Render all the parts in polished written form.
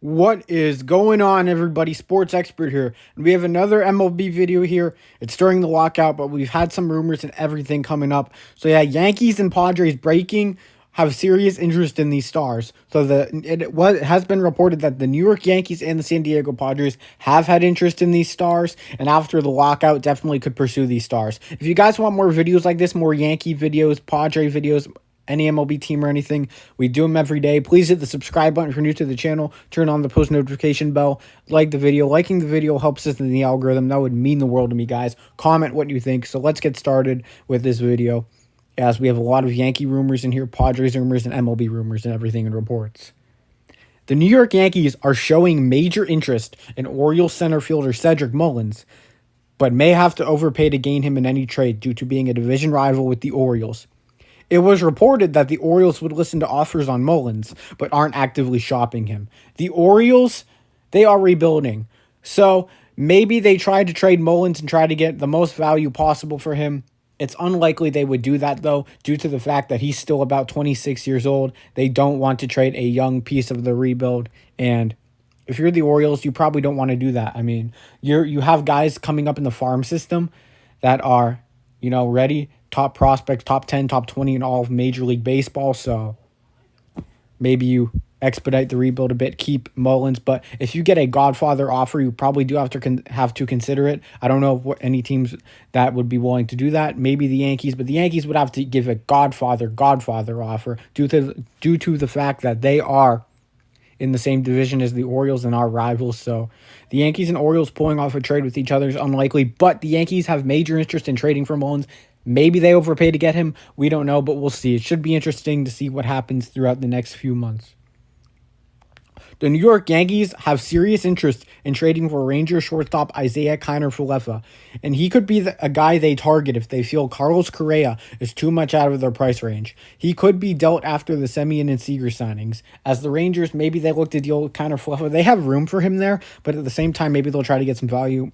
What is going on, everybody? Sports expert here. And we have another MLB video here. It's during the lockout, but we've had some rumors and everything coming up. So yeah, Yankees and Padres breaking have serious interest in these stars. So it has been reported that the New York Yankees and the San Diego Padres have had interest in these stars, and after the lockout, definitely could pursue these stars. If you guys want more videos like this, more Yankee videos, Padre videos, any MLB team or anything, we do them every day. Please hit the subscribe button if you're new to the channel. Turn on the post notification bell. Like the video. Liking the video helps us in the algorithm. That would mean the world to me, guys. Comment what you think. So let's get started with this video, as we have a lot of Yankee rumors in here, Padres rumors, and MLB rumors and everything and reports. The New York Yankees are showing major interest in Orioles center fielder Cedric Mullins, but may have to overpay to gain him in any trade due to being a division rival with the Orioles. It was reported that the Orioles would listen to offers on Mullins, but aren't actively shopping him. The Orioles, they are rebuilding. So maybe they tried to trade Mullins and try to get the most value possible for him. It's unlikely they would do that, though, due to the fact that he's still about 26 years old. They don't want to trade a young piece of the rebuild. And if you're the Orioles, you probably don't want to do that. I mean, you have guys coming up in the farm system that are, ready. Top prospects, top 10, top 20 in all of Major League Baseball. So maybe you expedite the rebuild a bit, keep Mullins. But if you get a Godfather offer, you probably do have to consider it. I don't know what any teams that would be willing to do that. Maybe the Yankees, but the Yankees would have to give a Godfather offer due to the fact that they are in the same division as the Orioles and our rivals. So the Yankees and Orioles pulling off a trade with each other is unlikely, but the Yankees have major interest in trading for Mullins. Maybe they overpay to get him. We don't know, but we'll see. It should be interesting to see what happens throughout the next few months. The New York Yankees have serious interest in trading for Ranger shortstop Isiah Kiner-Falefa, and he could be a guy they target if they feel Carlos Correa is too much out of their price range. He could be dealt after the Semien and Seager signings. As the Rangers, maybe they look to deal Kiner-Falefa. They have room for him there, but at the same time, maybe they'll try to get some value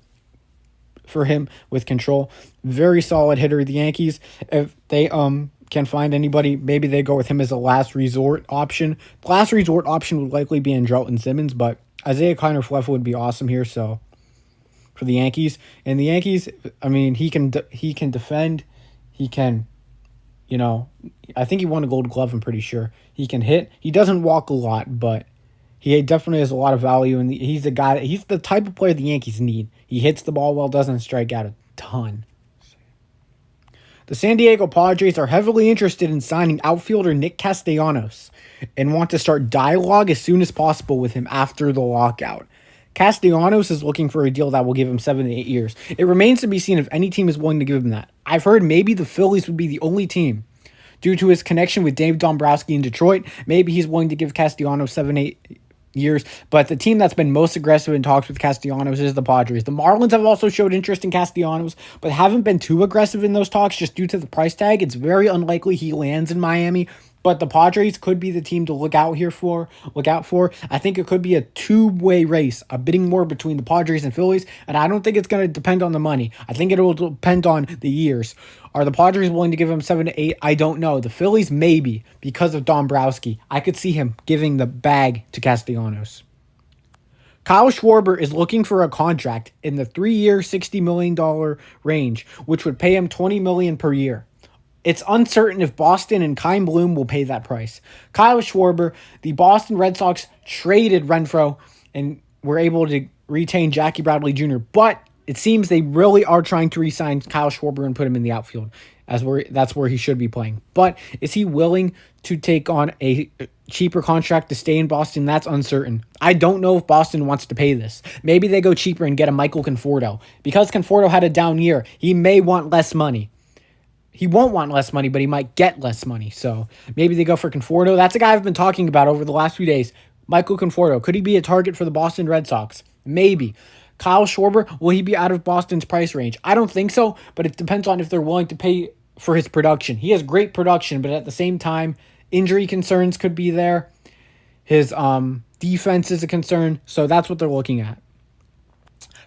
for him with control. Very solid hitter. The Yankees, if they can find anybody, maybe they go with him as a last resort option. The last resort option would likely be Andrelton Simmons, but Isiah Kiner-Falefa would be awesome here. So for the Yankees, and the Yankees, I mean, he can defend. He can, I think he won a Gold Glove. I'm pretty sure he can hit. He doesn't walk a lot, but he definitely has a lot of value, and he's the guy. He's the type of player the Yankees need. He hits the ball well, doesn't strike out a ton. The San Diego Padres are heavily interested in signing outfielder Nick Castellanos and want to start dialogue as soon as possible with him after the lockout. Castellanos is looking for a deal that will give him 7 to 8 years. It remains to be seen if any team is willing to give him that. I've heard maybe the Phillies would be the only team. Due to his connection with Dave Dombrowski in Detroit, maybe he's willing to give Castellanos 7, 8 years, but the team that's been most aggressive in talks with Castellanos is the Padres. The Marlins have also showed interest in Castellanos, but haven't been too aggressive in those talks just due to the price tag. It's very unlikely he lands in Miami, but the Padres could be the team to look out for. I think it could be a two-way race, a bidding war between the Padres and Phillies, and I don't think it's going to depend on the money. I think it will depend on the years. Are the Padres willing to give him 7 to 8? I don't know. The Phillies, maybe, because of Dombrowski. I could see him giving the bag to Castellanos. Kyle Schwarber is looking for a contract in the 3-year, $60 million range, which would pay him $20 million per year. It's uncertain if Boston and Kyle Bloom will pay that price. Kyle Schwarber, the Boston Red Sox traded Renfroe and were able to retain Jackie Bradley Jr., but it seems they really are trying to re-sign Kyle Schwarber and put him in the outfield. That's where he should be playing. But is he willing to take on a cheaper contract to stay in Boston? That's uncertain. I don't know if Boston wants to pay this. Maybe they go cheaper and get a Michael Conforto. Because Conforto had a down year, he may want less money. He won't want less money, but he might get less money. So maybe they go for Conforto. That's a guy I've been talking about over the last few days. Michael Conforto. Could he be a target for the Boston Red Sox? Maybe. Kyle Schwarber, will he be out of Boston's price range? I don't think so, but it depends on if they're willing to pay for his production. He has great production, but at the same time, injury concerns could be there. His defense is a concern, so that's what they're looking at.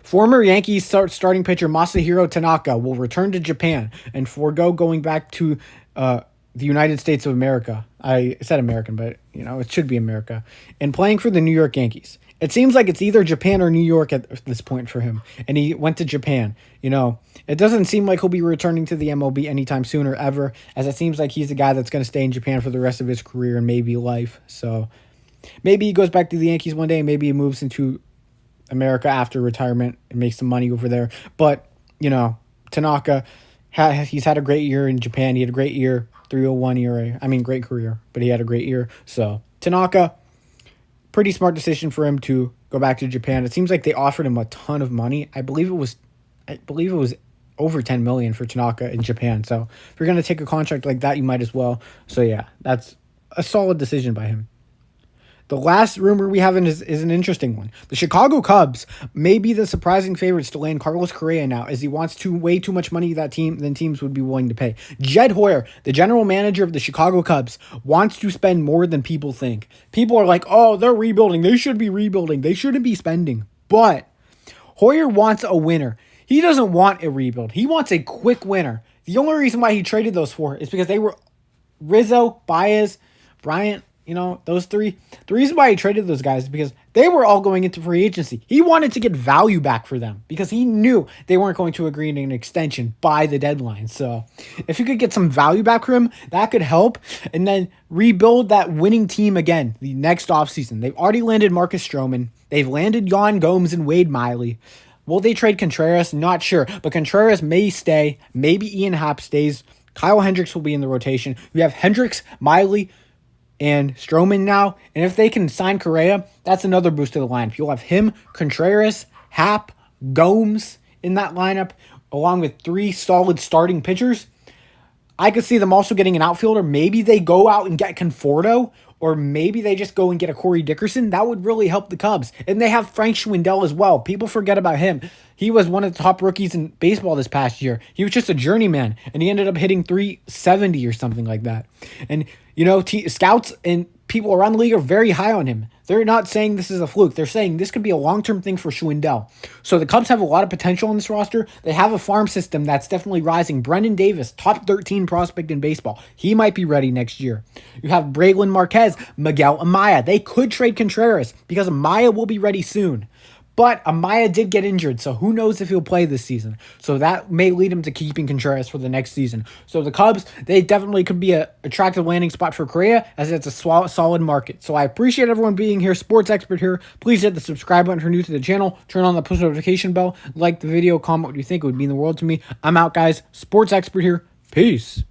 Former Yankees starting pitcher Masahiro Tanaka will return to Japan and forego going back to the United States of America. I said American, but it should be America. And playing for the New York Yankees. It seems like it's either Japan or New York at this point for him. And he went to Japan. It doesn't seem like he'll be returning to the MLB anytime soon or ever, as it seems like he's a guy that's going to stay in Japan for the rest of his career and maybe life. So maybe he goes back to the Yankees one day. Maybe he moves into America after retirement and makes some money over there. But, Tanaka, he's had a great year in Japan. He had a great year, 3.01 ERA. I mean, great career, but he had a great year. So Tanaka, pretty smart decision for him to go back to Japan. It seems like they offered him a ton of money. I believe it was over 10 million for Tanaka in Japan. So if you're going to take a contract like that, you might as well. So yeah, that's a solid decision by him. The last rumor we have is an interesting one. The Chicago Cubs may be the surprising favorites to land Carlos Correa now, as he wants way too much money than teams would be willing to pay. Jed Hoyer, the general manager of the Chicago Cubs, wants to spend more than people think. People are like, oh, they're rebuilding. They should be rebuilding. They shouldn't be spending. But Hoyer wants a winner. He doesn't want a rebuild. He wants a quick winner. The only reason why he traded those four is because they were Rizzo, Baez, Bryant, those three. The reason why he traded those guys is because they were all going into free agency. He wanted to get value back for them because he knew they weren't going to agree to an extension by the deadline. So if you could get some value back for him, that could help. And then rebuild that winning team again the next offseason. They've already landed Marcus Stroman. They've landed Yan Gomes and Wade Miley. Will they trade Contreras? Not sure. But Contreras may stay. Maybe Ian Happ stays. Kyle Hendricks will be in the rotation. We have Hendricks, Miley, and Stroman now. And if they can sign Correa, that's another boost to the lineup. You'll have him, Contreras, Happ, Gomes in that lineup, along with three solid starting pitchers. I could see them also getting an outfielder. Maybe they go out and get Conforto, or maybe they just go and get a Corey Dickerson. That would really help the Cubs. And they have Frank Schwindel as well. People forget about him. He was one of the top rookies in baseball this past year. He was just a journeyman, and he ended up hitting 370 or something like that. And, scouts and people around the league are very high on him. They're not saying this is a fluke. They're saying this could be a long-term thing for Schwindel. So the Cubs have a lot of potential in this roster. They have a farm system that's definitely rising. Brendan Davis, top 13 prospect in baseball. He might be ready next year. You have Braylon Marquez, Miguel Amaya. They could trade Contreras because Amaya will be ready soon. But Amaya did get injured, so who knows if he'll play this season. So that may lead him to keeping Contreras for the next season. So the Cubs, they definitely could be an attractive landing spot for Correa, as it's a solid market. So I appreciate everyone being here. Sports Expert here. Please hit the subscribe button if you're new to the channel. Turn on the push notification bell. Like the video. Comment what you think. It would mean the world to me. I'm out, guys. Sports Expert here. Peace.